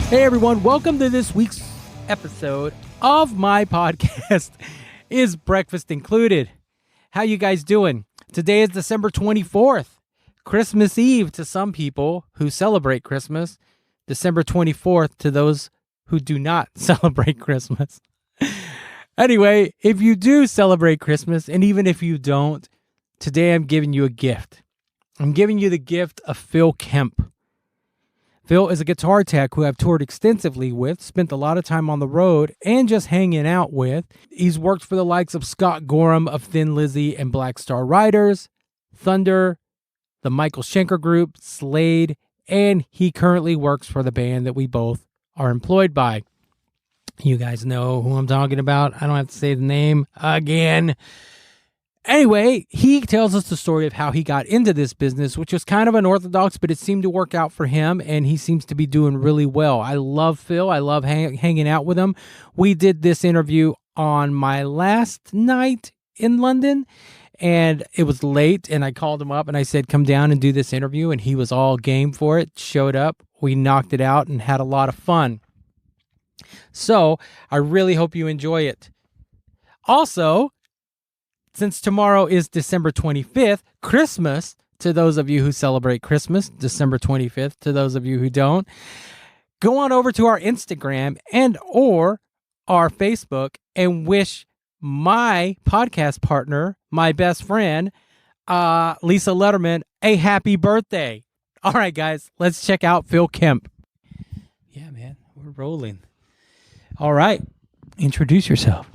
Hey everyone, welcome to this week's episode of my podcast, Is Breakfast Included? How you guys doing? Today is December 24th, Christmas Eve to some people who celebrate Christmas, December 24th to those who do not celebrate Christmas. Anyway, if you do celebrate Christmas, and even if you don't, today I'm giving you a gift. I'm giving you the gift of Phil Kemp. Phil is a guitar tech who I've toured extensively with, spent a lot of time on the road, and just hanging out with. He's worked for the likes of Scott Gorham of Thin Lizzy and Black Star Riders, Thunder, the Michael Schenker Group, Slade, and he currently works for the band that we both are employed by. You guys know who I'm talking about. I don't have to say the name again. Anyway, he tells us the story of how he got into this business, which was kind of unorthodox, but it seemed to work out for him, and he seems to be doing really well. I love Phil. I love hanging out with him. We did this interview on my last night in London, and it was late, and I called him up, and I said, come down and do this interview, and he was all game for it, showed up. We knocked it out and had a lot of fun. So I really hope you enjoy it. Also, since tomorrow is December 25th, Christmas, to those of you who celebrate Christmas, December 25th, to those of you who don't, go on over to our Instagram and or our Facebook and wish my podcast partner, my best friend, Lisa Letterman, a happy birthday. All right, guys, let's check out Phil Kemp. Yeah, man, we're rolling. All right, introduce yourself.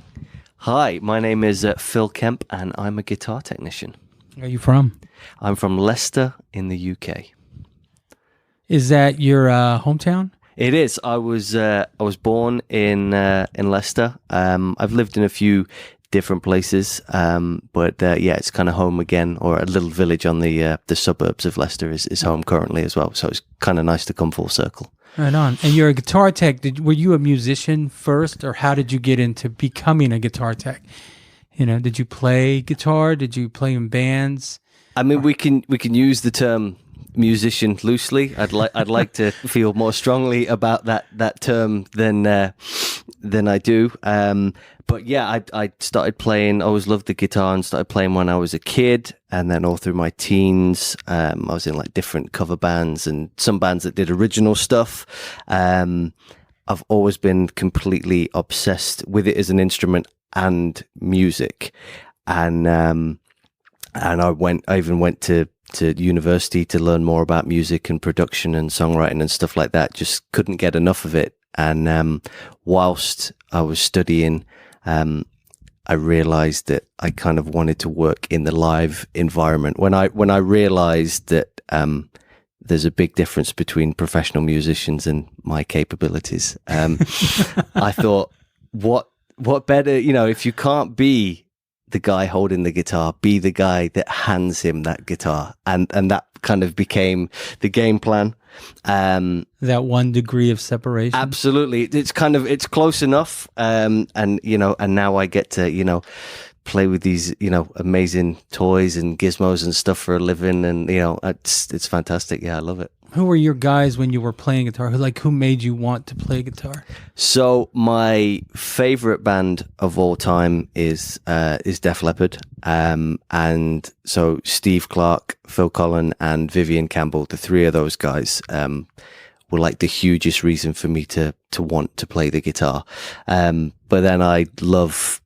Hi, my name is Phil Kemp, and I'm a guitar technician. Where are you from? I'm from Leicester in the UK. Is that your hometown? It is. I was born in Leicester. I've lived in a few different places, but yeah, it's kind of home again, or a little village on the suburbs of Leicester is home currently as well. So it's kind of nice to come full circle. Right on. And you're a guitar tech. Were you a musician first, or how did you get into becoming a guitar tech? You know, did you play guitar? Did you play in bands? I mean, we can use the term musician loosely. I'd like to feel more strongly about that term than I do. But yeah, I started playing. I always loved the guitar and started playing when I was a kid, and then all through my teens, I was in like different cover bands and some bands that did original stuff. I've always been completely obsessed with it as an instrument and music, and I even went to university to learn more about music and production and songwriting and stuff like that. Just couldn't get enough of it. And whilst I was studying, I realized that I kind of wanted to work in the live environment. When I realized that there's a big difference between professional musicians and my capabilities, I thought, what better, if you can't be the guy holding the guitar, be the guy that hands him that guitar, and that kind of became the game plan. That 1 degree of separation. Absolutely, it's close enough, and now I get to play with these amazing toys and gizmos and stuff for a living, and it's fantastic. Yeah, I love it. Who were your guys when you were playing guitar? Who made you want to play guitar? So my favorite band of all time is Def Leppard, and so Steve Clark, Phil Collen, and Vivian Campbell, the three of those guys, were like the hugest reason for me to want to play the guitar. But then I love,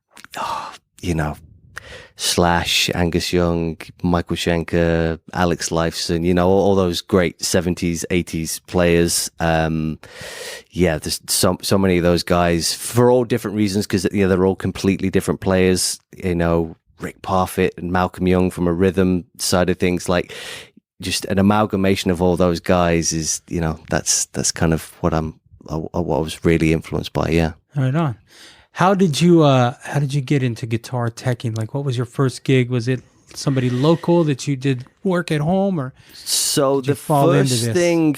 Slash, Angus Young, Michael Schenker, Alex Lifeson, all those great 70s, 80s players. Yeah, there's so many of those guys for all different reasons, because they're all completely different players. Rick Parfitt and Malcolm Young from a rhythm side of things, like just an amalgamation of all those guys is, that's kind of what I was really influenced by. Yeah. Right on. How did you get into guitar teching? Like, what was your first gig? Was it somebody local that you did work at home, or so the first thing,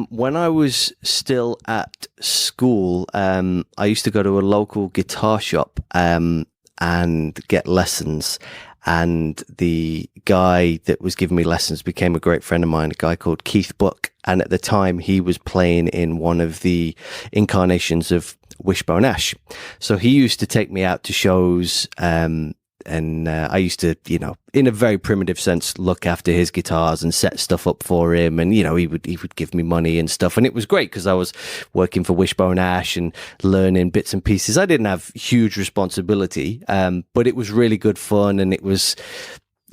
when I was still at school, I used to go to a local guitar shop and get lessons. and the guy that was giving me lessons became a great friend of mine, a guy called Keith Buck. And at the time, he was playing in one of the incarnations of Wishbone Ash. So he used to take me out to shows, and I used to, in a very primitive sense, look after his guitars and set stuff up for him. And, he would give me money and stuff. And it was great because I was working for Wishbone Ash and learning bits and pieces. I didn't have huge responsibility, but it was really good fun. And it was,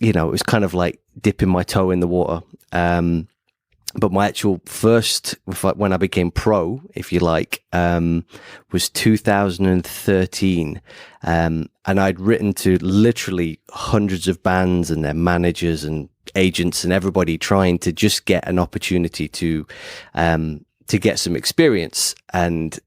it was kind of like dipping my toe in the water. But my actual first, when I became pro, if you like, was 2013. And I'd written to literally hundreds of bands and their managers and agents and everybody trying to just get an opportunity to get some experience, and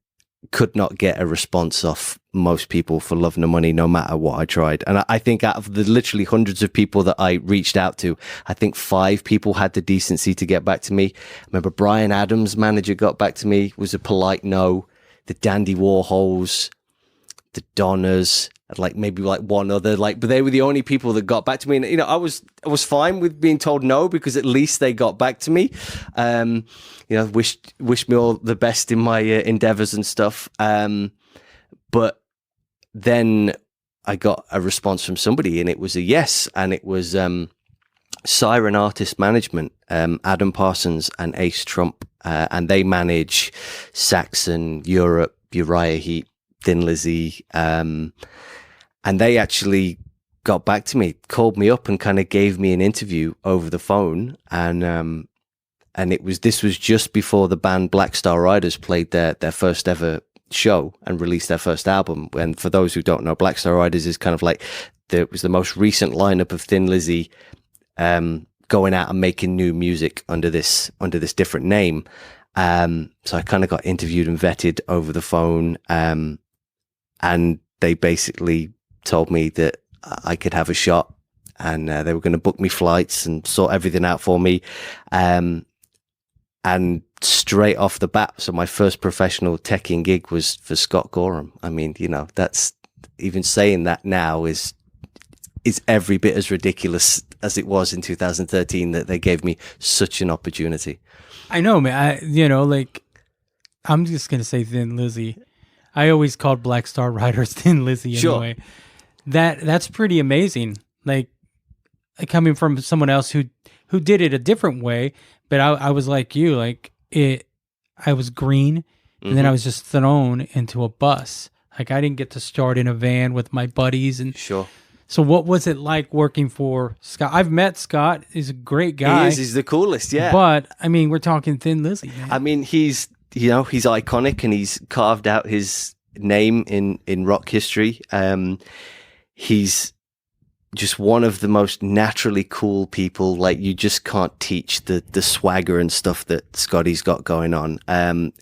could not get a response off most people for love nor money, no matter what I tried. And I think out of the literally hundreds of people that I reached out to, I think 5 people had the decency to get back to me. I remember Brian Adams' manager got back to me, was a polite no. The Dandy Warhols, the Donners, maybe one other, but they were the only people that got back to me. And I was fine with being told no, because at least they got back to me. Wished me all the best in my endeavors and stuff. But then I got a response from somebody, and it was a yes, and it was Siren Artist Management, Adam Parsons and Ace Trump, and they manage Saxon, Europe, Uriah Heep, Thin Lizzy, and they actually got back to me, called me up, and kind of gave me an interview over the phone. And this was just before the band Black Star Riders played their first ever show and released their first album. And for those who don't know, Black Star Riders is kind of was the most recent lineup of Thin Lizzy, going out and making new music under this different name. So I kind of got interviewed and vetted over the phone, and they basically told me that I could have a shot, and they were going to book me flights and sort everything out for me. And straight off the bat, so my first professional teching gig was for Scott Gorham. I mean, that's, even saying that now is every bit as ridiculous as it was in 2013 that they gave me such an opportunity. I know, man. I'm just going to say Thin Lizzy. I always called Black Star Riders Thin Lizzy anyway. Sure. That's pretty amazing. Coming from someone else who did it a different way, but I was like you, I was green, and then I was just thrown into a bus. I didn't get to start in a van with my buddies. And sure. So what was it like working for Scott? I've met Scott. He's a great guy. He is. He's the coolest, yeah. But, we're talking Thin Lizzy, man. He's iconic, and he's carved out his name in rock history. He's just one of the most naturally cool people. You just can't teach the swagger and stuff that Scotty's got going on.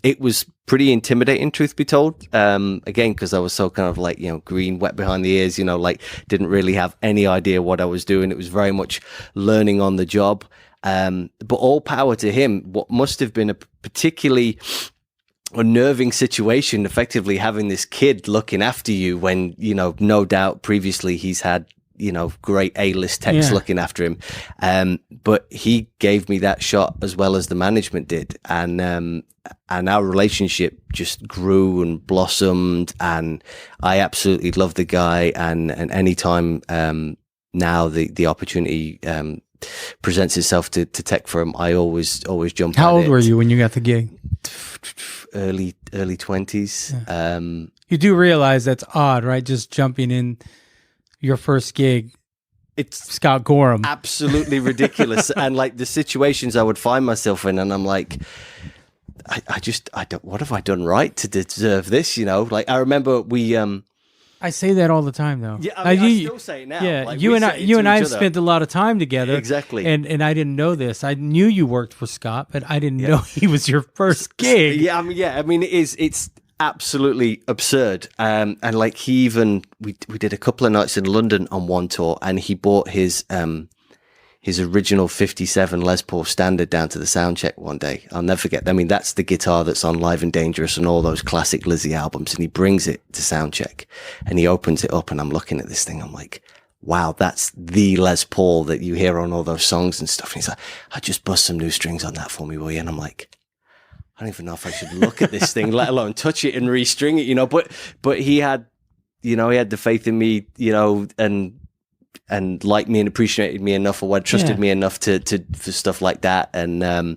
It was pretty intimidating, truth be told. Again, because I was so kind of green, wet behind the ears, didn't really have any idea what I was doing. It was very much learning on the job. But all power to him. What must have been a particularly unnerving situation, effectively having this kid looking after you when, no doubt previously he's had, great A-list techs looking after him. But he gave me that shot as well as the management did. And our relationship just grew and blossomed, and I absolutely love the guy. And anytime, now the opportunity, presents itself to tech for him, I always jump. How old were you when you got the gig? Early 20s. Yeah. You do realize that's odd, right? Just jumping in your first gig. It's Scott Gorham. Absolutely ridiculous. And the situations I would find myself in, and I'm like, I don't, what have I done right to deserve this? I remember I say that all the time, though. Yeah, I still say it now. Yeah, you and I have spent a lot of time together. Exactly. And I didn't know this. I knew you worked for Scott, but I didn't know he was your first gig. Yeah, it's absolutely absurd. And he even, we did a couple of nights in London on one tour, and he bought his original 57 Les Paul Standard down to the sound check one day. I'll never forget. That's the guitar that's on Live and Dangerous and all those classic Lizzy albums. And he brings it to sound check, and he opens it up, and I'm looking at this thing. I'm like, wow, that's the Les Paul that you hear on all those songs and stuff. And he's like, I just bust some new strings on that for me, will you? And I'm like, I don't even know if I should look at this thing, let alone touch it and restring it, but he had, he had the faith in me, and liked me and appreciated me enough, or trusted me enough to for stuff like that. And I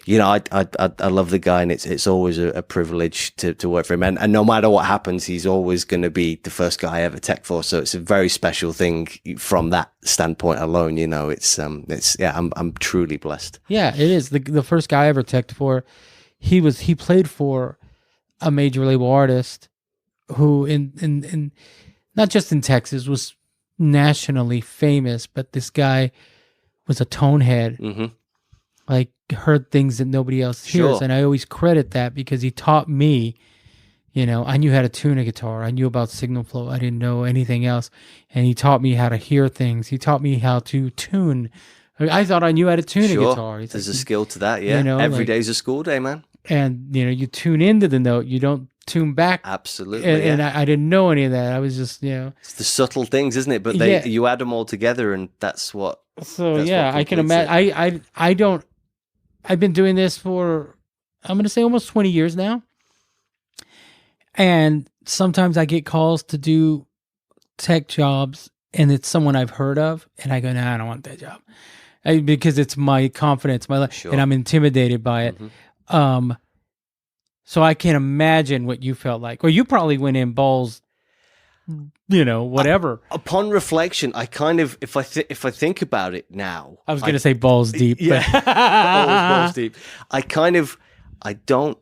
love the guy, and it's always a privilege to work for him. And no matter what happens, he's always going to be the first guy I ever tech for. So it's a very special thing from that standpoint alone. I'm truly blessed. Yeah, it is the first guy I ever teched for. He played for a major label artist who in not just in Texas was nationally famous, but this guy was a tonehead. Mm-hmm. Like, heard things that nobody else hears. And I always credit that because he taught me, I knew how to tune a guitar. I knew about signal flow. I didn't know anything else. And he taught me how to hear things. He taught me how to tune. I thought I knew how to tune a guitar. There's a skill to that, yeah. Every day's a school day, man. And, you tune into the note. You don't tune back. Absolutely. And I didn't know any of that. I was just, It's the subtle things, isn't it? But you add them all together, and that's what. So, I can imagine. I've been doing this for, I'm going to say, almost 20 years now. And sometimes I get calls to do tech jobs, and it's someone I've heard of, and I go, nah, I don't want that job. Because it's my confidence, my life, and I'm intimidated by it. Mm-hmm. So I can't imagine what you felt like. Or you probably went in balls, whatever. Upon reflection, I kind of, if I think about it now, I was going to say balls deep. Yeah, balls deep. I don't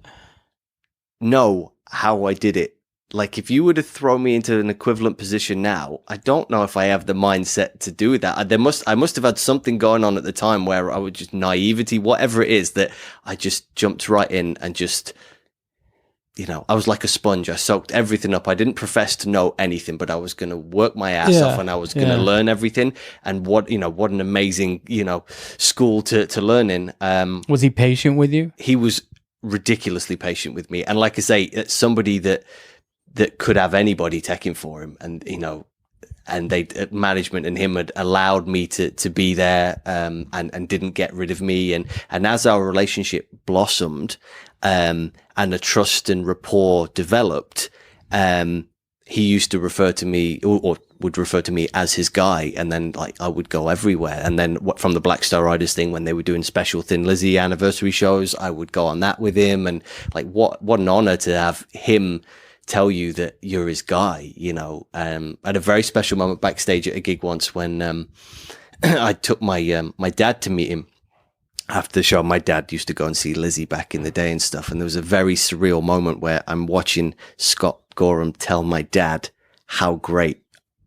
know how I did it. Like, if you were to throw me into an equivalent position now, I don't know if I have the mindset to do that. I must have had something going on at the time where I would just naivety, whatever it is, that I just jumped right in and just, I was like a sponge. I soaked everything up. I didn't profess to know anything, but I was going to work my ass off, and I was going to learn everything. And what an amazing, school to learn in. Was he patient with you? He was ridiculously patient with me. And like I say, it's somebody that could have anybody teching for him, and and management and him had allowed me to be there, and didn't get rid of me. And as our relationship blossomed, and the trust and rapport developed, he used to refer to me, or would refer to me as his guy, and then I would go everywhere. And then from the Black Star Riders thing, when they were doing special Thin Lizzy anniversary shows, I would go on that with him. And what an honor to have him tell you that you're his guy. I had a very special moment backstage at a gig once when I took my dad to meet him after the show. My dad used to go and see Lizzy back in the day and stuff, and there was a very surreal moment where I'm watching Scott Gorham tell my dad how great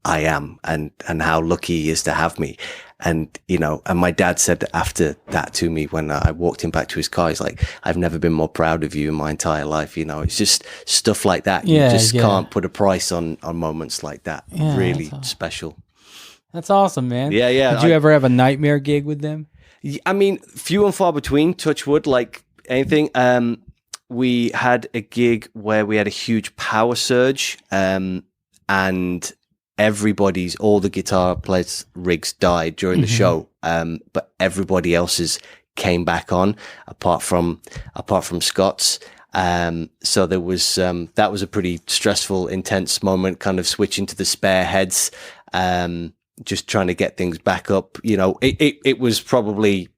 I am and how lucky he is to have me. And, and my dad said after that to me when I walked him back to his car, he's like, I've never been more proud of you in my entire life. It's just stuff like that. You just can't put a price on moments like that. Yeah, really special. That's awesome, man. Yeah, yeah. Did you ever have a nightmare gig with them? I mean, few and far between, touch wood, like anything. We had a gig where we had a huge power surge, and all the guitar players' rigs died during the show, but everybody else's came back on, apart from Scott's. So there was that was a pretty stressful, intense moment, kind of switching to the spare heads, just trying to get things back up. It was probably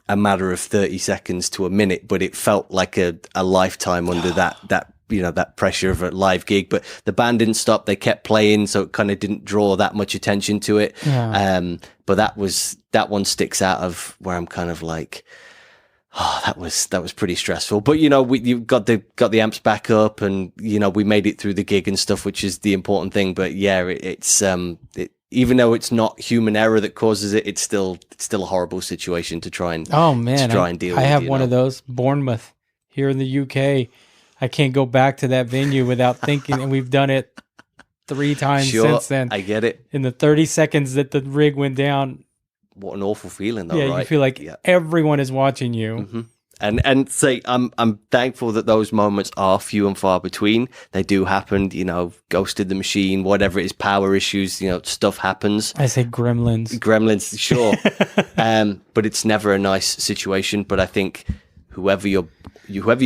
a matter of 30 seconds to a minute, but it felt like a lifetime under that pressure of a live gig. But the band didn't stop. They kept playing, so it kind of didn't draw that much attention to it. Yeah. But that one sticks out of where I'm kind of like, oh, that was pretty stressful. But you got the amps back up, and we made it through the gig and stuff, which is the important thing. But yeah, it's even though it's not human error that causes it, it's still a horrible situation to try and deal with. I have one of those, Bournemouth here in the UK. I can't go back to that venue without thinking, and we've done it 3 times since then. I get it. In the 30 seconds that the rig went down. What an awful feeling, though, right? You feel like everyone is watching you. Mm-hmm. And say I'm thankful that those moments are few and far between. They do happen, you know, ghosted the machine, whatever it is, power issues, you know, stuff happens. I say gremlins. Gremlins, sure. But it's never a nice situation. But I think whoever your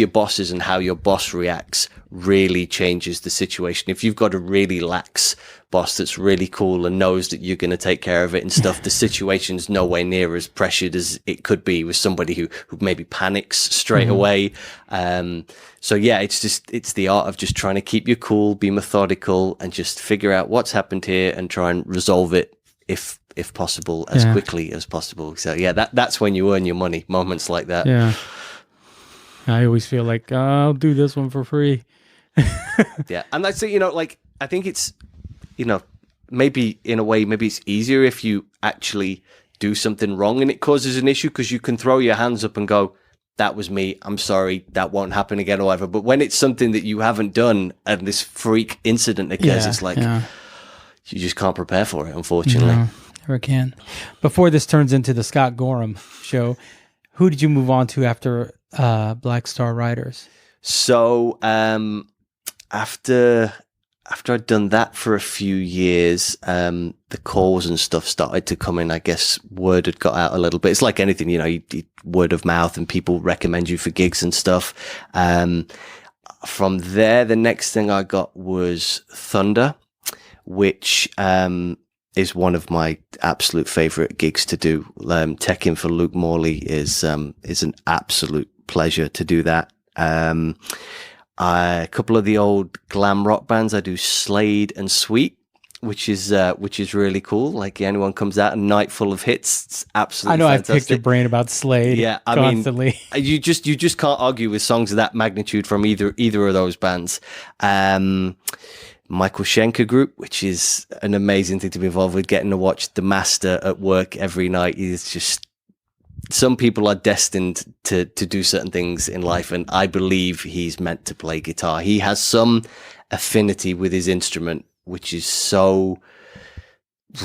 boss is and how your boss reacts really changes the situation. If you've got a really lax boss that's really cool and knows that you're going to take care of it and stuff, the situation's nowhere near as pressured as it could be with somebody who maybe panics straight away. So yeah, it's the art of just trying to keep you cool, be methodical, and just figure out what's happened here and try and resolve it if possible as quickly as possible. So yeah, that's when you earn your money, moments like that. Yeah. I always feel like I'll do this one for free. Yeah, and that's it. You know, like I think it's, you know, maybe in a way, maybe it's easier if you actually do something wrong and it causes an issue, because you can throw your hands up and go, "That was me. I'm sorry. That won't happen again," or whatever. But when it's something that you haven't done and this freak incident occurs, it's like you just can't prepare for it, unfortunately. No, never can. Before this turns into the Scott Gorham show, who did you move on to after Black Star Riders? So after I'd done that for a few years, the calls and stuff started to come in. I guess word had got out a little bit. It's like anything, you know, you word of mouth and people recommend you for gigs and stuff. From there, the next thing I got was Thunder, which is one of my absolute favorite gigs to do. Teching for Luke Morley is an absolute pleasure to do that. A couple of the old glam rock bands, I do Slade and Sweet, which is really cool. Like anyone comes out, a night full of hits. It's absolutely fantastic. I've picked your brain about Slade. Yeah, I constantly. mean, you just can't argue with songs of that magnitude from either of those bands. Michael Schenker Group, which is an amazing thing to be involved with. Getting to watch the master at work every night is just. Some people are destined to do certain things in life, and I believe he's meant to play guitar. He has some affinity with his instrument, which is so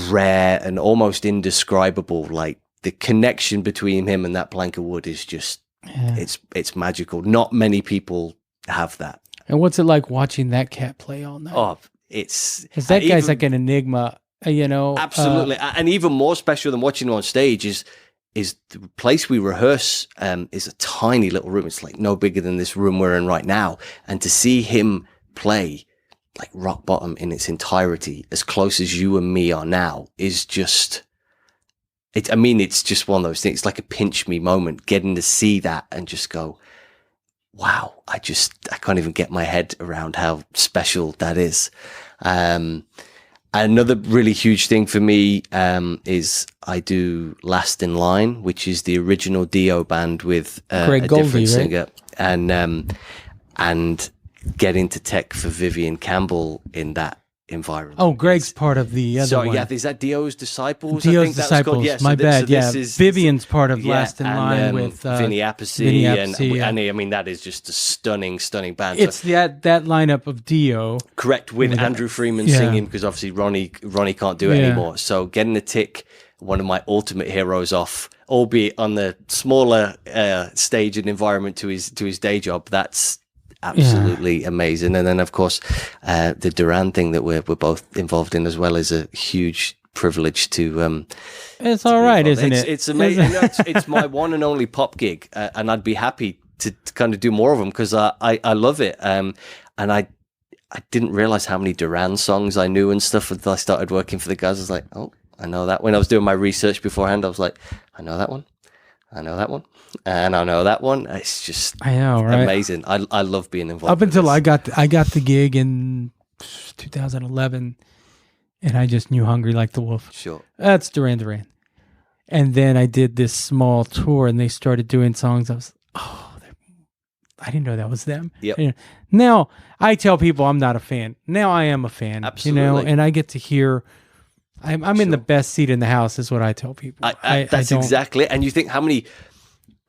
rare and almost indescribable. Like the connection between him and that plank of wood is just, it's magical. Not many people have that. And what's it like watching that cat play all night? Oh, it's... Because that guy's like an enigma, you know? Absolutely. And even more special than watching him on stage is the place we rehearse is a tiny little room. It's like no bigger than this room we're in right now. And to see him play like Rock Bottom in its entirety, as close as you and me are now, is just... it's just one of those things. It's like a pinch me moment, getting to see that and just go, wow, I can't even get my head around how special that is. Another really huge thing for me is I do Last in Line, which is the original Dio band with a different singer, right? And getting to tech for Vivian Campbell in that environment. Oh, Greg's part of the other one. Yeah, is that Dio's Disciples? Dio's Disciples, yeah, my bad. Vivian's part of Last in Line with Vinny Appice, and I mean, that is just a stunning band. It's that lineup of Dio. Correct, with Andrew Freeman singing, because obviously Ronnie can't do it anymore. So getting to tick one of my ultimate heroes off, albeit on the smaller stage and environment to his day job, that's absolutely amazing. And then of course the Duran thing that we're both involved in as well is a huge privilege to it's all right, isn't it? It's amazing. It's my one and only pop gig, and I'd be happy to kind of do more of them because I love it. And I didn't realize how many Duran songs I knew and stuff until I started working for the guys. I was like, oh, I know that. When I was doing my research beforehand, I was like, I know that one, I know that one, and I know that one. It's just, I know, right? Amazing. I love being involved. Up until I got the gig in 2011, and I just knew Hungry Like the Wolf. Sure, that's Duran Duran. And then I did this small tour, and they started doing songs. I was, I didn't know that was them. Yep. Now I tell people I'm not a fan. Now I am a fan. Absolutely. You know, and I get to hear. I'm in the best seat in the house, is what I tell people. That's exactly it. And you think how many,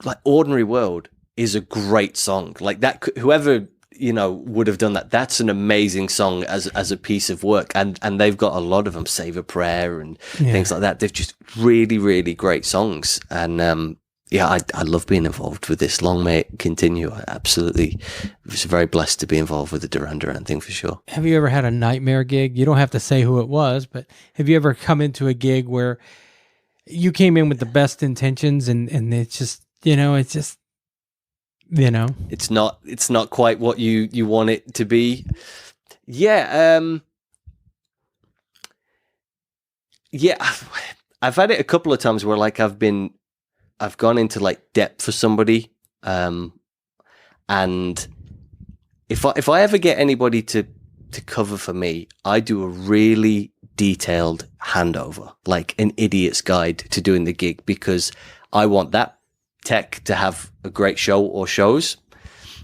like, Ordinary World is a great song. Like that, whoever, would have done that. That's an amazing song as a piece of work. And they've got a lot of them, Save a Prayer and things like that. They've just really, really great songs. And yeah, I love being involved with this. Long may it continue. I absolutely was very blessed to be involved with the Duran Duran thing for sure. Have you ever had a nightmare gig? You don't have to say who it was, but have you ever come into a gig where you came in with the best intentions and it's just, it's not quite what you want it to be. Yeah. Yeah. I've had it a couple of times where like I've gone into like depth for somebody. And if I ever get anybody to cover for me, I do a really detailed handover, like an idiot's guide to doing the gig, because I want that tech to have a great show or shows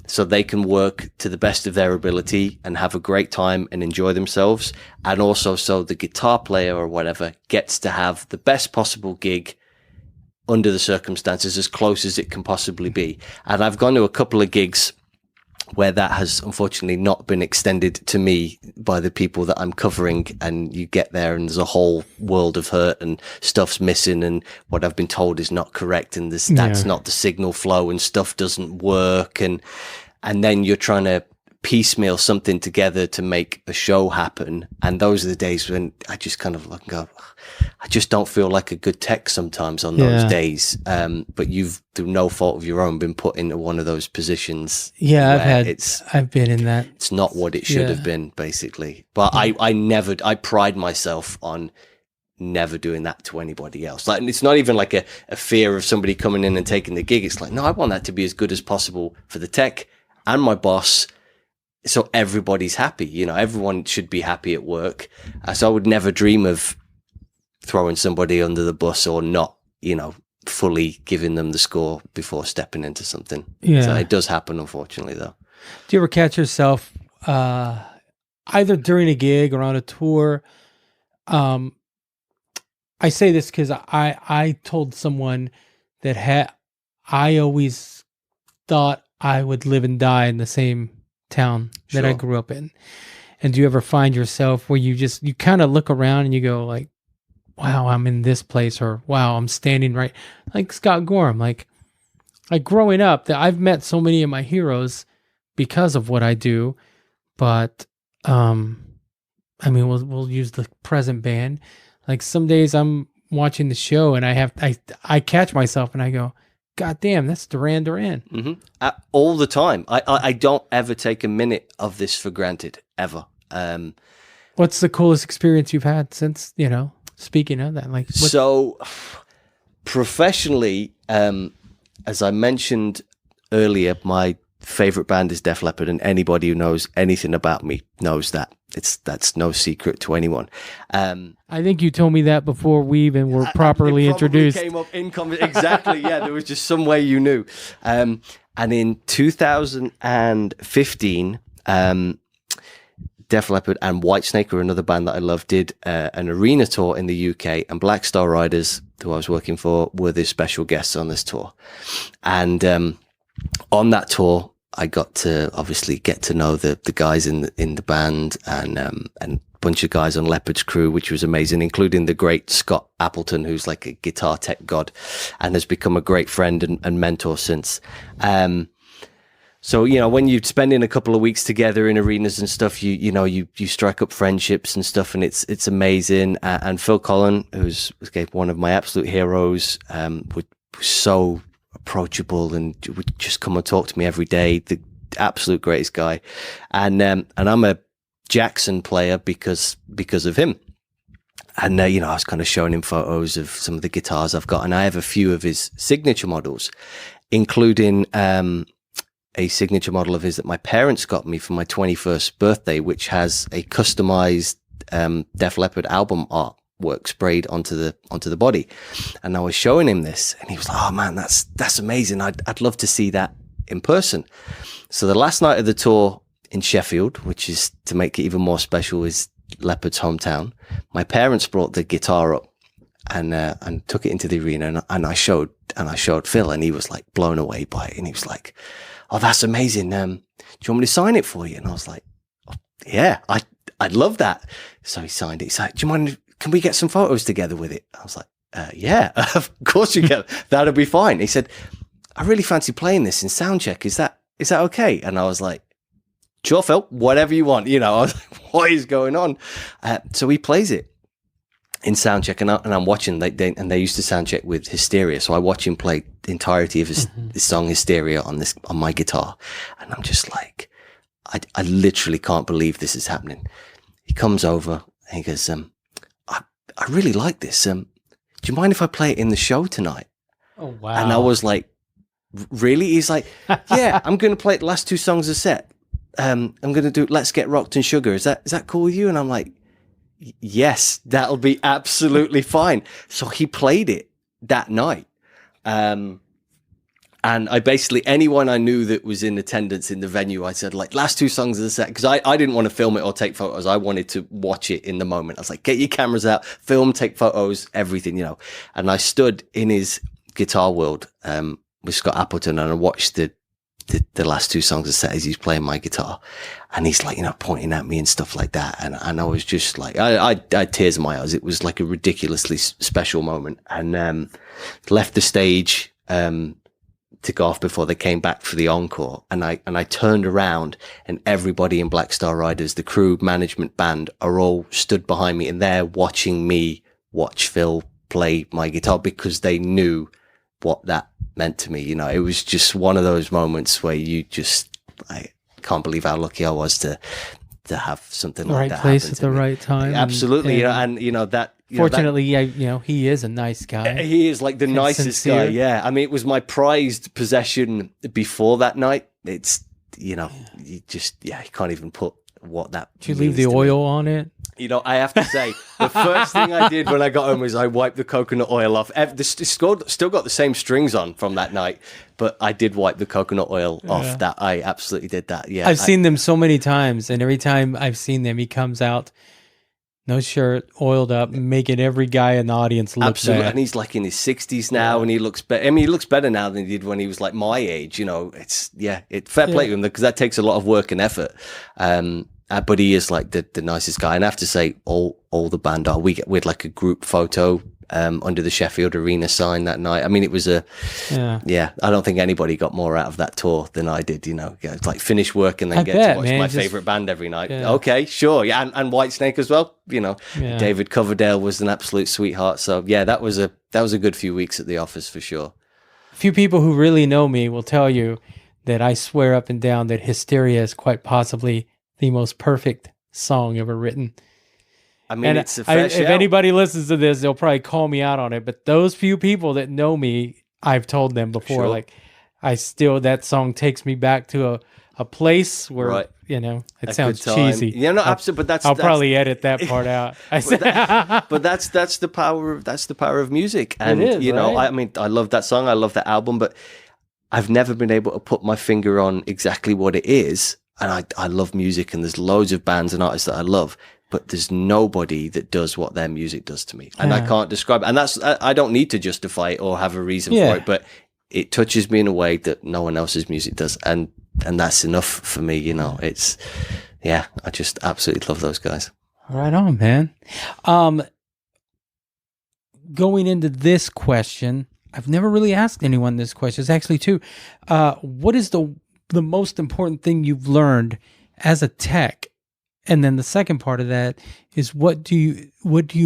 so they can work to the best of their ability and have a great time and enjoy themselves. And also so the guitar player or whatever gets to have the best possible gig under the circumstances, as close as it can possibly be. And I've gone to a couple of gigs where that has unfortunately not been extended to me by the people that I'm covering, and you get there and there's a whole world of hurt and stuff's missing and what I've been told is not correct and that's not the signal flow and stuff doesn't work, and then you're trying to piecemeal something together to make a show happen. And those are the days when I just kind of look and go, I just don't feel like a good tech sometimes on those days. But you've, through no fault of your own, been put into one of those positions. Yeah, I've been in that. It's not what it should have been, basically. But I pride myself on never doing that to anybody else. Like, and it's not even like a fear of somebody coming in and taking the gig. It's like, no, I want that to be as good as possible for the tech and my boss, so everybody's happy. Everyone should be happy at work. So I would never dream of throwing somebody under the bus or not, fully giving them the score before stepping into something. Yeah. So it does happen, unfortunately, though. Do you ever catch yourself either during a gig or on a tour? I say this because I told someone that I always thought I would live and die in the same town that I grew up in. And do you ever find yourself where you kind of look around and you go like, wow, I'm in this place, or wow, I'm standing right, like Scott Gorham, like growing up, that I've met so many of my heroes because of what I do. But we'll use the present band. Like some days I'm watching the show and I catch myself and I go, God damn, that's Duran Duran. Mm-hmm. All the time. I don't ever take a minute of this for granted, ever. What's the coolest experience you've had since, speaking of that? So professionally, as I mentioned earlier, my favorite band is Def Leppard, and anybody who knows anything about me knows that. That's no secret to anyone. I think you told me that before we even were properly introduced. Came up in exactly. Yeah, there was just some way you knew. And in 2015, Def Leppard and Whitesnake, or another band that I love, did an arena tour in the UK, and Black Star Riders, who I was working for, were the special guests on this tour. And on that tour, I got to obviously get to know the guys in the band and a bunch of guys on Leppard's crew, which was amazing, including the great Scott Appleton, who's like a guitar tech god and has become a great friend and mentor since. So, when you're spending a couple of weeks together in arenas and stuff, you strike up friendships and stuff, and it's amazing. And Phil Collen, who's one of my absolute heroes, was so approachable and would just come and talk to me every day. The absolute greatest guy. And I'm a Jackson player because of him. And I was kind of showing him photos of some of the guitars I've got, and I have a few of his signature models, including a signature model of his that my parents got me for my 21st birthday, which has a customized Def Leppard album artwork sprayed onto the body. And I was showing him this, and he was like, "Oh man, that's amazing. I'd love to see that in person." So the last night of the tour in Sheffield, which is, to make it even more special, is Leppard's hometown, my parents brought the guitar up and took it into the arena, and I showed Phil, and he was like blown away by it, and he was like, "Oh, that's amazing. Do you want me to sign it for you?" And I was like, "Oh, yeah, I'd love that." So he signed it. He's like, "Do you mind? Can we get some photos together with it?" I was like, yeah, of course you can. That'll be fine. He said, I really fancy playing this in soundcheck. Is that okay? And I was like, sure, Phil, whatever you want. I was like, what is going on? So he plays it in soundcheck, and I'm watching. They used to soundcheck with Hysteria, so I watch him play the entirety of his song Hysteria on my guitar, and I'm just like, I literally can't believe this is happening. He comes over and he goes, I really like this. Do you mind if I play it in the show tonight? Oh wow! And I was like, really? He's like, yeah, I'm going to play the last 2 songs of the set. I'm going to do Let's Get Rocked and Sugar. Is that cool with you? And I'm like, yes, that'll be absolutely fine. So he played it that night. And I basically, anyone I knew that was in attendance in the venue, I said, like, last 2 songs of the set, because I didn't want to film it or take photos. I wanted to watch it in the moment. I was like, get your cameras out, film, take photos, everything, And I stood in his Guitar World with Scott Appleton, and I watched the last 2 songs of the set as he's playing my guitar. And he's like, pointing at me and stuff like that. And I was just like, I had tears in my eyes. It was like a ridiculously special moment. And left the stage to go off before they came back for the encore. And I turned around, and everybody in Black Star Riders, the crew, management, band, are all stood behind me, and they're watching me watch Phil play my guitar because they knew what that meant to me. It was just one of those moments where you just, I can't believe how lucky I was to have something like that. Right place at the right time. Absolutely. And that, fortunately, he is a nice guy. He is like the nicest guy. Yeah. I mean, it was my prized possession before that night. It's, you just, you can't even put what that. Did you leave the oil on it? I have to say, the first thing I did when I got home was I wiped the coconut oil off. It's still got the same strings on from that night, but I did wipe the coconut oil off. That I absolutely did that. Yeah, I've seen them so many times, and every time I've seen them, he comes out, no shirt, oiled up, making every guy in the audience look absolutely bad. And he's like in his 60s now, and he looks better. I mean, he looks better now than he did when he was like my age. It's fair play to him, because that takes a lot of work and effort. But he is like the nicest guy, and I have to say, all the band are. We had like a group photo under the Sheffield Arena sign that night. I mean, it was I don't think anybody got more out of that tour than I did. It's like finish work and then to watch my favorite band every night. Yeah. Okay, sure, yeah, and Whitesnake as well. David Coverdale was an absolute sweetheart. So yeah, that was a good few weeks at the office for sure. A few people who really know me will tell you that I swear up and down that Hysteria is quite possibly the most perfect song ever written. I mean, it's a fair shout. If anybody listens to this, they'll probably call me out on it. But those few people that know me, I've told them before, sure. Like, that song takes me back to a place where, right. It sounds cheesy. Absolutely. But I'll probably edit that part out. but that's the power of music. And, it is, right? I mean, I love that song. I love that album, but I've never been able to put my finger on exactly what it is. And I love music, and there's loads of bands and artists that I love, but there's nobody that does what their music does to me. And I can't describe it. And I don't need to justify it or have a reason for it, but it touches me in a way that no one else's music does. And that's enough for me. It's, I just absolutely love those guys. Right on, man. Going into this question, I've never really asked anyone this question. It's actually two. What is the most important thing you've learned as a tech? And then the second part of that is, what do you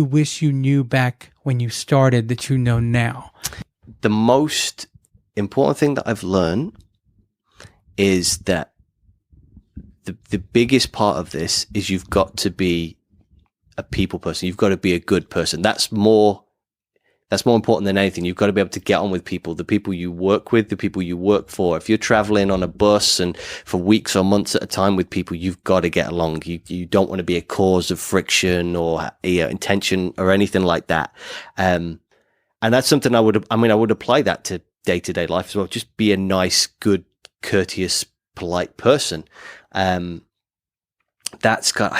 wish you knew back when you started that you know now? The most important thing that I've learned is that the biggest part of this is you've got to be a people person. You've got to be a good person. That's more important than anything. You've got to be able to get on with people, the people you work with, the people you work for. If you're traveling on a bus and for weeks or months at a time with people, you've got to get along. You don't want to be a cause of friction or intention or anything like that. And that's something I would apply that to day-to-day life as well. Just be a nice, good, courteous, polite person. I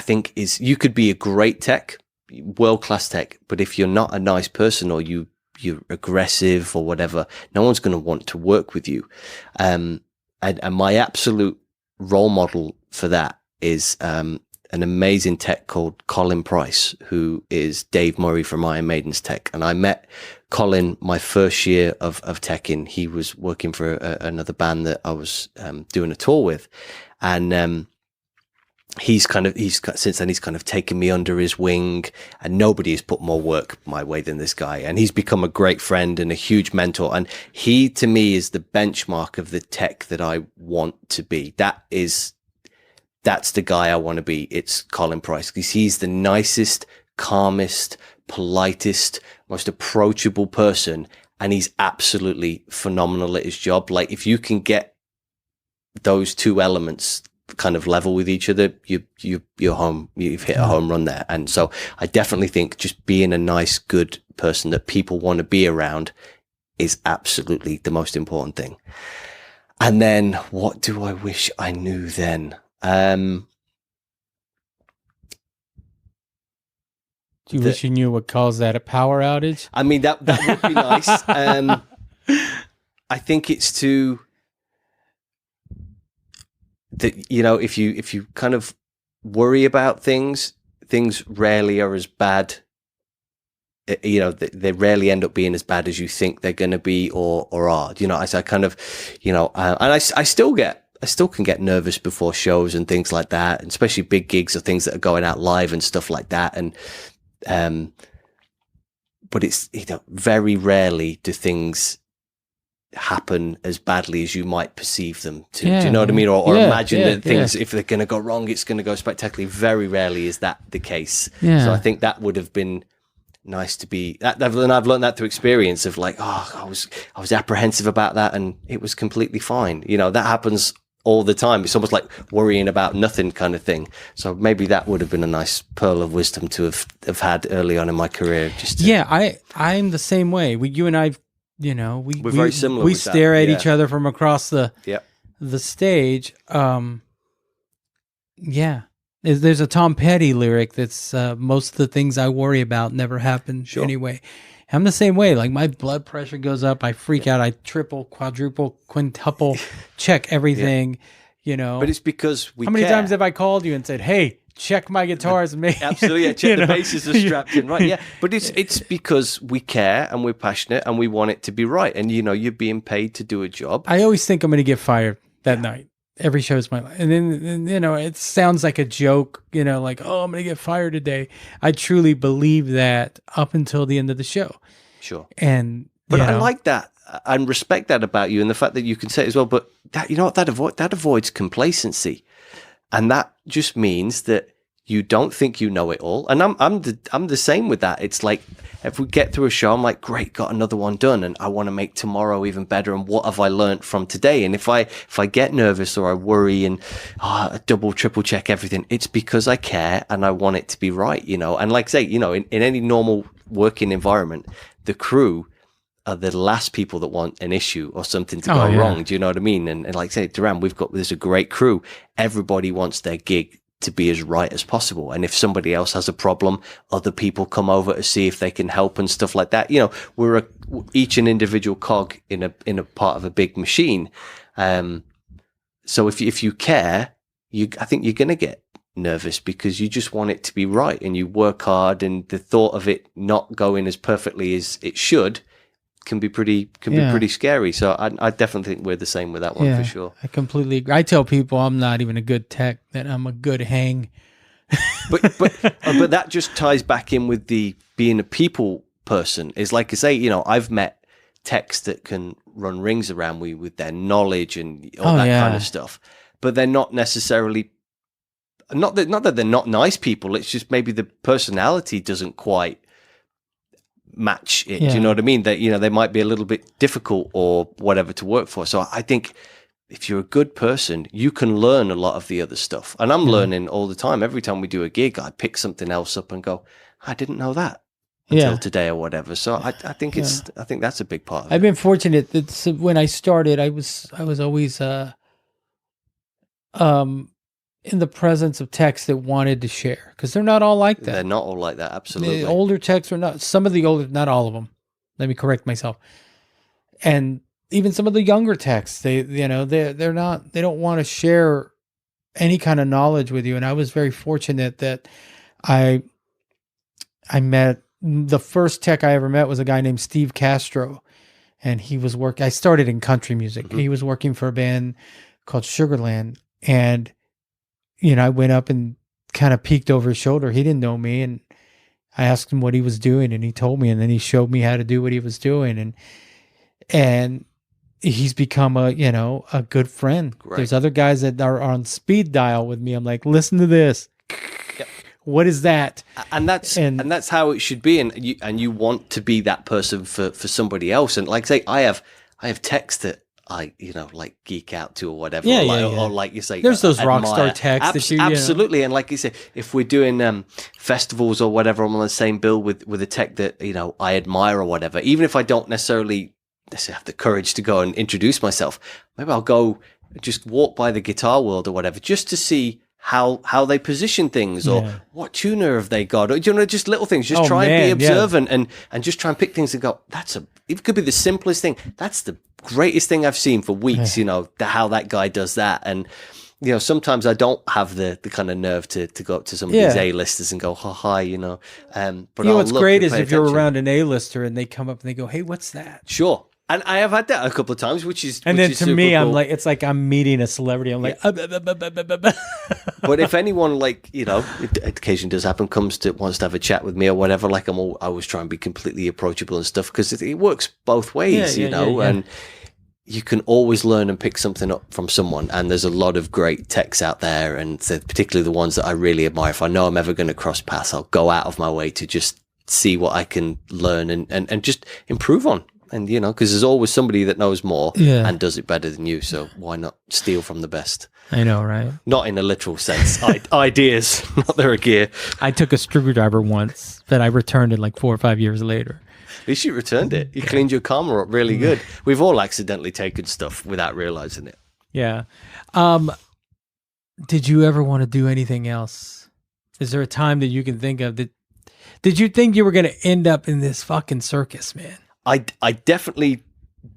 think you could be a great tech, world-class tech, but if you're not a nice person or you're aggressive or whatever, no one's going to want to work with you. And my absolute role model for that is a an amazing tech called Colin Price, who is Dave Murray from Iron Maiden's tech. And I met Colin my first year of teching. He was working for another band that I was doing a tour with. And since then he's kind of taken me under his wing, and nobody has put more work my way than this guy. And he's become a great friend and a huge mentor. And he, to me, is the benchmark of the tech that I want to be. That's the guy I want to be. It's Colin Price, because he's the nicest, calmest, politest, most approachable person. And he's absolutely phenomenal at his job. Like, if you can get those two elements kind of level with each other, you're home. You've hit a home run there. And so I definitely think just being a nice, good person that people want to be around is absolutely the most important thing. And then, what do I wish I knew then? Do you wish you knew what caused that a power outage? I mean, that would be nice. I think it's that, you know, if you kind of worry about things rarely are as bad. You know, they rarely end up being as bad as you think they're going to be or are. You know, I kind of, you know, and I still can get nervous before shows and things like that, and especially big gigs or things that are going out live and stuff like that. And, but it's, you know, very rarely do things happen as badly as you might perceive them to. Do you know what I mean? Or imagine that things, if they're going to go wrong, it's going to go spectacularly. Very rarely is that the case. Yeah. So I think that would have been nice to be. And I've learned that through experience of, like, I was apprehensive about that, and it was completely fine. You know, that happens all the time. It's almost like worrying about nothing kind of thing. So maybe that would have been a nice pearl of wisdom to have had early on in my career. I'm the same way. You and I, you know, we're very similar. We stare at each other from across the stage. There's a Tom Petty lyric that's most of the things I worry about never happen anyway. I'm the same way. Like, my blood pressure goes up. I freak out. I triple, quadruple, quintuple check everything, you know. But it's because How many times have I called you and said, hey, check my guitars? Absolutely. Check the basses are strapped in. Right. Yeah. But it's because we care and we're passionate and we want it to be right. And, you know, you're being paid to do a job. I always think I'm going to get fired that night. Every show is my life. And then, you know, it sounds like a joke, you know, like, oh, I'm going to get fired today. I truly believe that up until the end of the show. Sure. But I like that and respect that about you, and the fact that you can say it as well. But that, you know what, that avoids complacency. And that just means that you don't think you know it all. And I'm the same with that. It's like, if we get through a show, I'm like, great, got another one done, and I want to make tomorrow even better. And what have I learned from today? And if I get nervous or I worry and double, triple check everything, it's because I care and I want it to be right, you know. And like I say, you know, in any normal working environment, the crew are the last people that want an issue or something to go wrong. Do you know what I mean? And like I say, Duran, there's a great crew. Everybody wants their gig to be as right as possible. And if somebody else has a problem, other people come over to see if they can help and stuff like that. You know, we're each an individual cog in a part of a big machine. So if you care, I think you're going to get nervous because you just want it to be right and you work hard, and the thought of it not going as perfectly as it should can be pretty scary. So I definitely think we're the same with that one for sure. I completely agree. I tell people I'm not even a good tech, that I'm a good hang. but that just ties back in with the being a people person. Is like I say, you know, I've met techs that can run rings around me with their knowledge and all that kind of stuff, but they're not necessarily not that they're not nice people. It's just maybe the personality doesn't quite match it. Do you know what I mean? That, you know, they might be a little bit difficult or whatever to work for. So I think if you're a good person, you can learn a lot of the other stuff. And I'm learning all the time. Every time we do a gig, I pick something else up and go, I didn't know that until today or whatever. So I think I think that's a big part of it. I've been fortunate that when I started, I was always in the presence of techs that wanted to share, because they're not all like that. They're not all like that, absolutely. The older techs are not. Some of the older, not all of them. Let me correct myself. And even some of the younger techs, they're not. They don't want to share any kind of knowledge with you. And I was very fortunate that I met, the first tech I ever met was a guy named Steve Castro, and he was I started in country music. Mm-hmm. He was working for a band called Sugarland, and I went up and kind of peeked over his shoulder. He didn't know me, and I asked him what he was doing, and he told me, and then he showed me how to do what he was doing, and he's become a good friend. Right. There's other guys that are on speed dial with me. I'm like, listen to this. Yep. What is that? And that's how it should be. And you want to be that person for somebody else. And like I say, I have texts that I like geek out to or whatever. Or like you say, there's those rock star texts that you absolutely. And like you say, if we're doing festivals or whatever, I'm on the same bill with a tech that I admire or whatever. Even if I don't necessarily have the courage to go and introduce myself, maybe I'll go just walk by the Guitar World or whatever, just to see how they position things, or what tuner have they got, or just little things. Just try and be observant and just try and pick things and go, it could be the simplest thing. That's the greatest thing I've seen for weeks. How that guy does that. And sometimes I don't have the kind of nerve to go up to some of these A-listers and go, hi. But what's great is if you're around an A-lister and they come up and they go, hey, what's that? Sure. And I have had that a couple of times, which is to me, cool. I'm like, it's like I'm meeting a celebrity. I'm like, But if anyone, occasion does happen, wants to have a chat with me or whatever, I always try and be completely approachable and stuff, because it works both ways, and you can always learn and pick something up from someone. And there's a lot of great techs out there, and particularly the ones that I really admire. If I know I'm ever going to cross paths, I'll go out of my way to just see what I can learn and just improve on. And, because there's always somebody that knows more and does it better than you. So why not steal from the best? I know, right? Not in a literal sense. Ideas, not their gear. I took a screwdriver once that I returned it like 4 or 5 years later. At least you returned it. You cleaned your karma up really good. We've all accidentally taken stuff without realizing it. Yeah. Did you ever want to do anything else? Is there a time that you can think of that? Did you think you were going to end up in this fucking circus, man? I definitely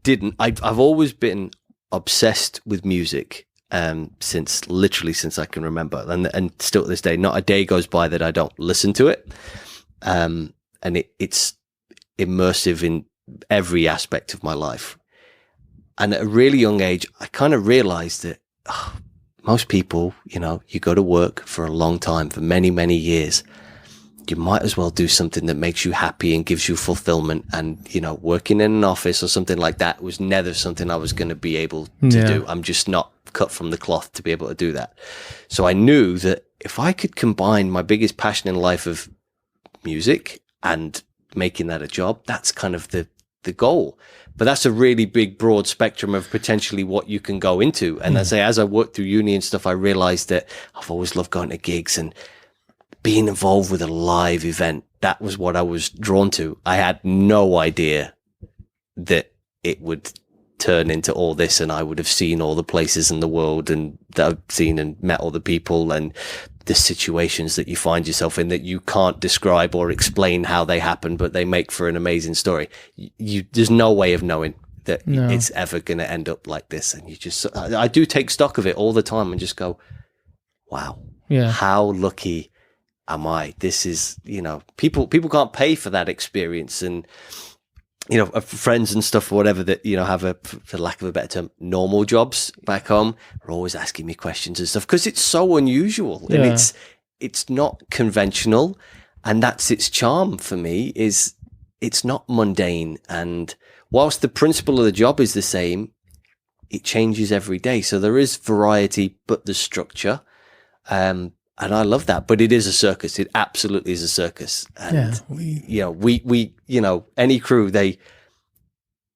didn't. I've always been obsessed with music since I can remember, and still to this day, not a day goes by that I don't listen to it. And it's immersive in every aspect of my life. And at a really young age, I kind of realized that most people, you go to work for a long time, for many, many years. You might as well do something that makes you happy and gives you fulfillment. And, working in an office or something like that was never something I was going to be able to do. I'm just not cut from the cloth to be able to do that. So I knew that if I could combine my biggest passion in life of music and making that a job, that's kind of the goal. But that's a really big, broad spectrum of potentially what you can go into. And as I worked through uni and stuff, I realized that I've always loved going to gigs and being involved with a live event. That was what I was drawn to. I had no idea that it would turn into all this, and I would have seen all the places in the world and that I've seen and met all the people and the situations that you find yourself in that you can't describe or explain how they happen, but they make for an amazing story. There's no way of knowing that it's ever going to end up like this. And I do take stock of it all the time and just go, wow, how lucky am I? This is, people can't pay for that experience. And, friends and stuff or whatever that, have for lack of a better term, normal jobs back home are always asking me questions and stuff, because it's so unusual and it's not conventional. And that's its charm for me, is it's not mundane. And whilst the principle of the job is the same, it changes every day. So there is variety, but the structure, and I love that, but it is a circus. It absolutely is a circus. And we any crew, they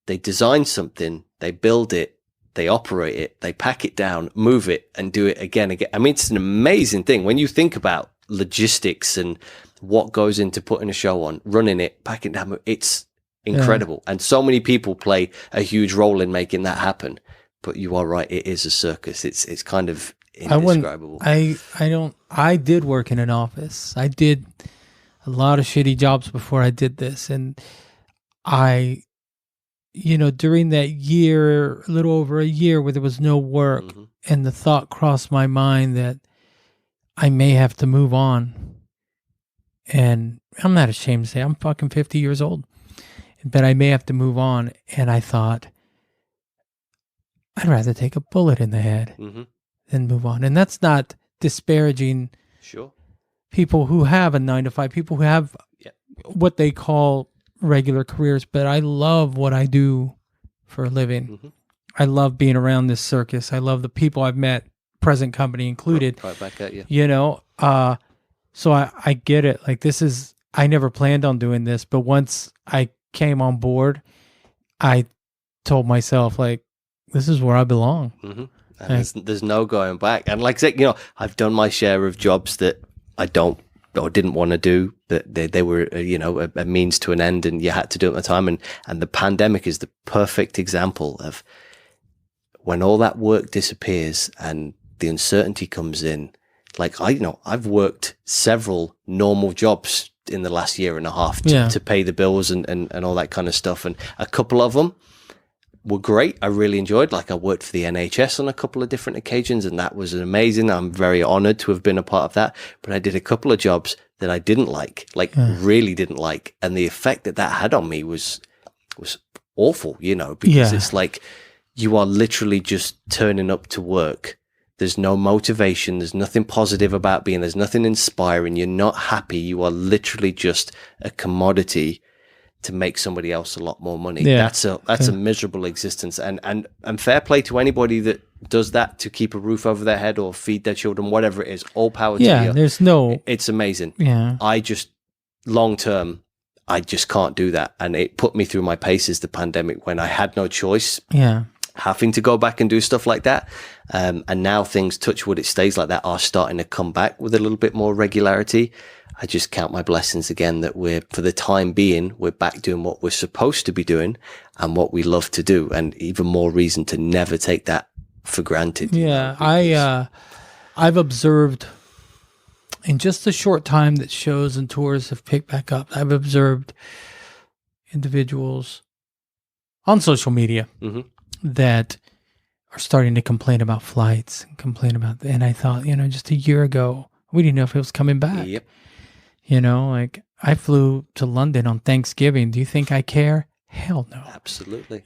design something, they build it, they operate it, they pack it down, move it, and do it again. I mean, it's an amazing thing when you think about logistics and what goes into putting a show on, running it, packing it down. It's incredible, and so many people play a huge role in making that happen. But you are right; it is a circus. It's kind of indescribable. I did work in an office. I did a lot of shitty jobs before I did this, and I during that year, a little over a year where there was no work, and the thought crossed my mind that I may have to move on. And I'm not ashamed to say I'm fucking 50 years old, but I may have to move on. And I thought, I'd rather take a bullet in the head than move on. And that's not disparaging people who have a 9-to-5, people who have what they call regular careers, but I love what I do for a living. I love being around this circus. I love the people I've met, present company included. Right back at you. So I get it. Like, I never planned on doing this, but once I came on board, I told myself, like, this is where I belong. And there's no going back. And like I said, I've done my share of jobs that I don't or didn't want to do, that they were, a means to an end, and you had to do it at the time. And the pandemic is the perfect example of when all that work disappears and the uncertainty comes in. Like, I've worked several normal jobs in the last year and a half to pay the bills and all that kind of stuff. And a couple of them were great. I really enjoyed. Like, I worked for the NHS on a couple of different occasions, and that was amazing. I'm very honored to have been a part of that. But I did a couple of jobs that I didn't like, really didn't like. And the effect that had on me was awful, because it's like you are literally just turning up to work. There's no motivation. There's nothing positive about being. There's nothing inspiring. You're not happy. You are literally just a commodity to make somebody else a lot more money. That's a miserable existence. And fair play to anybody that does that to keep a roof over their head or feed their children, whatever it is. All power to you. It's amazing. I just, long term, I just can't do that. And it put me through my paces, the pandemic, when I had no choice. Having to go back and do stuff like that. And now things, touch wood, it stays like that, are starting to come back with a little bit more regularity. I just count my blessings again that for the time being, we're back doing what we're supposed to be doing and what we love to do. And even more reason to never take that for granted. I've observed in just the short time that shows and tours have picked back up, I've observed individuals on social media that are starting to complain about flights and I thought, just a year ago, we didn't know if it was coming back. Like, I flew to London on Thanksgiving. Do you think I care? Hell no. Absolutely.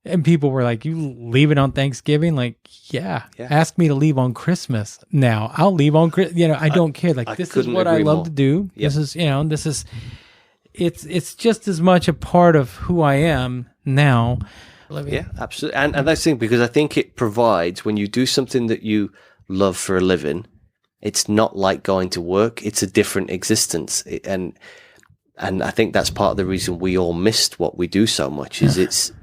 And people were like, you leaving on Thanksgiving? Like, yeah. Ask me to leave on Christmas. Now I'll leave on Christmas. I don't care. Like, this is what I love to do. This is, it's just as much a part of who I am now. Yeah, absolutely. And that's the thing, because I think it provides, when you do something that you love for a living, it's not like going to work. It's a different existence. And I think that's part of the reason we all missed what we do so much, is it's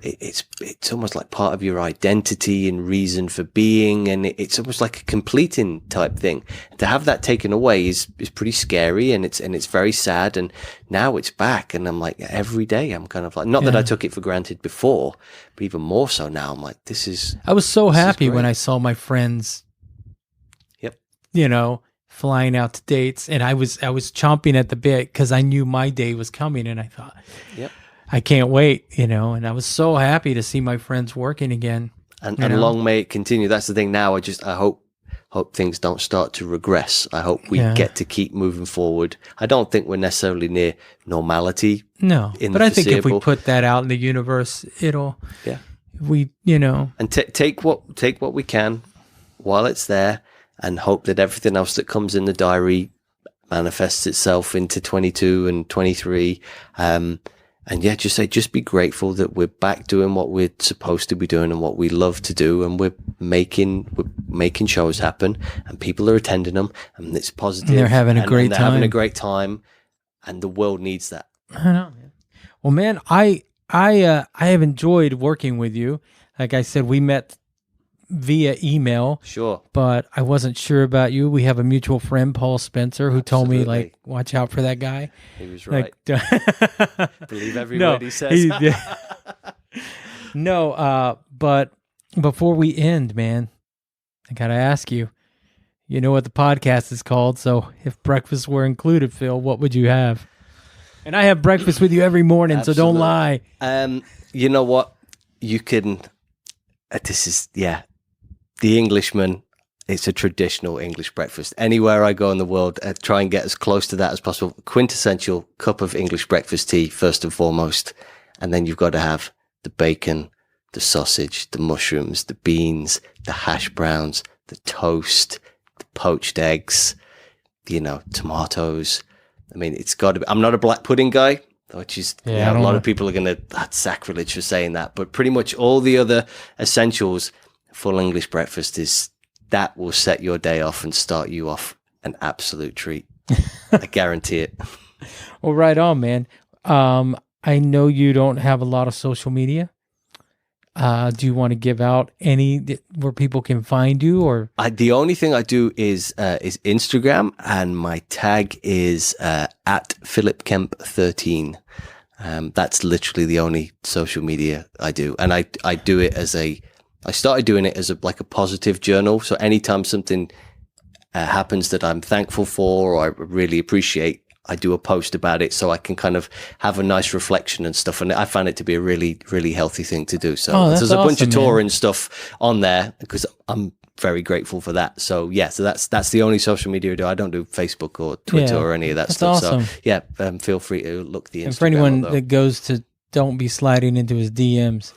almost like part of your identity and reason for being. And it's almost like a completing type thing. To have that taken away is pretty scary, and it's very sad. And now it's back, and I'm like, every day I'm kind of like, not that I took it for granted before, but even more so now. I'm like, I was so happy when I saw my friends, flying out to dates, and I was chomping at the bit because I knew my day was coming, and I thought, I can't wait, and I was so happy to see my friends working again. And long may it continue. That's the thing now. I hope things don't start to regress. I hope we get to keep moving forward. I don't think we're necessarily near normality. No, but I think if we put that out in the universe, it'll, and take what we can while it's there, and hope that everything else that comes in the diary manifests itself into 22 and 23. Just be grateful that we're back doing what we're supposed to be doing and what we love to do. And we're making shows happen, and people are attending them, and it's positive. And they're having a great time. They're having a great time, and the world needs that. I know, man. Well, man, I have enjoyed working with you. Like I said, we met via email. Sure. But I wasn't sure about you. We have a mutual friend, Paul Spencer, who told me, like, watch out for that guy. He was right. Believe every word he says. But before we end, man, I got to ask you, you know what the podcast is called, so if breakfast were included, Phil, what would you have? And I have breakfast with you every morning, so don't lie. You know what? You can. This is the Englishman. It's a traditional English breakfast. Anywhere I go in the world, I try and get as close to that as possible. Quintessential cup of English breakfast tea, first and foremost. And then you've got to have the bacon, the sausage, the mushrooms, the beans, the hash browns, the toast, the poached eggs, tomatoes. I mean, it's got to be. I'm not a black pudding guy, which is, a lot of people are going to, that's sacrilege for saying that. But pretty much all the other essentials, full English breakfast that will set your day off and start you off an absolute treat. I guarantee it. Well, right on, man. I know you don't have a lot of social media. Do you want to give out any where people can find you? Or the only thing I do is Instagram, and my tag is at Philip Kemp 13. That's literally the only social media I do, and I do it I started doing it as a positive journal. So anytime something happens that I'm thankful for or I really appreciate, I do a post about it so I can kind of have a nice reflection and stuff. And I found it to be a really, really healthy thing to do. So there's a bunch of touring stuff on there because I'm very grateful for that. So so that's the only social media I do. I don't do Facebook or Twitter or any of that stuff. Awesome. So feel free to look the Instagram. And for anyone that goes to, don't be sliding into his DMs.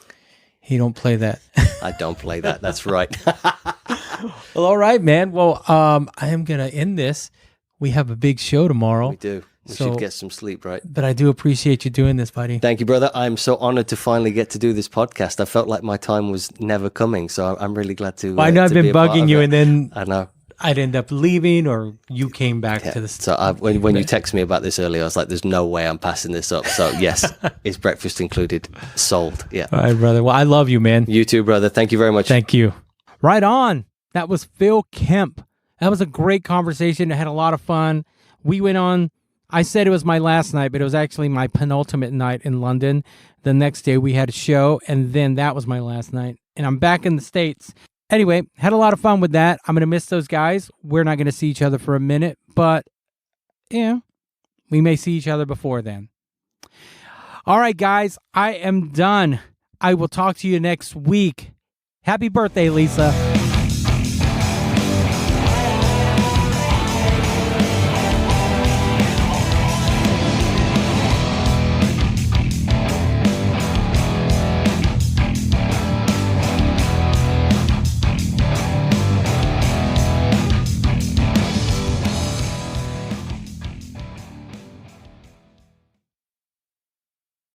He don't play that. I don't play that. That's right. Well, all right, man. Well, I am going to end this. We have a big show tomorrow. We do. We should get some sleep, right? But I do appreciate you doing this, buddy. Thank you, brother. I'm so honored to finally get to do this podcast. I felt like my time was never coming, so I'm really glad to. Well, I know I've been bugging you, and then I know I'd end up leaving, or you came back to the. So when you texted me about this earlier, I was like, "There's no way I'm passing this up." So yes, it's breakfast included. Sold. Yeah. All right, brother. Well, I love you, man. You too, brother. Thank you very much. Thank you. Right on. That was Phil Kemp. That was a great conversation. I had a lot of fun. We went on. I said it was my last night, but it was actually my penultimate night in London. The next day we had a show, and then that was my last night. And I'm back in the States. Anyway, had a lot of fun with that. I'm going to miss those guys. We're not going to see each other for a minute, but we may see each other before then. All right, guys, I am done. I will talk to you next week. Happy birthday, Lisa.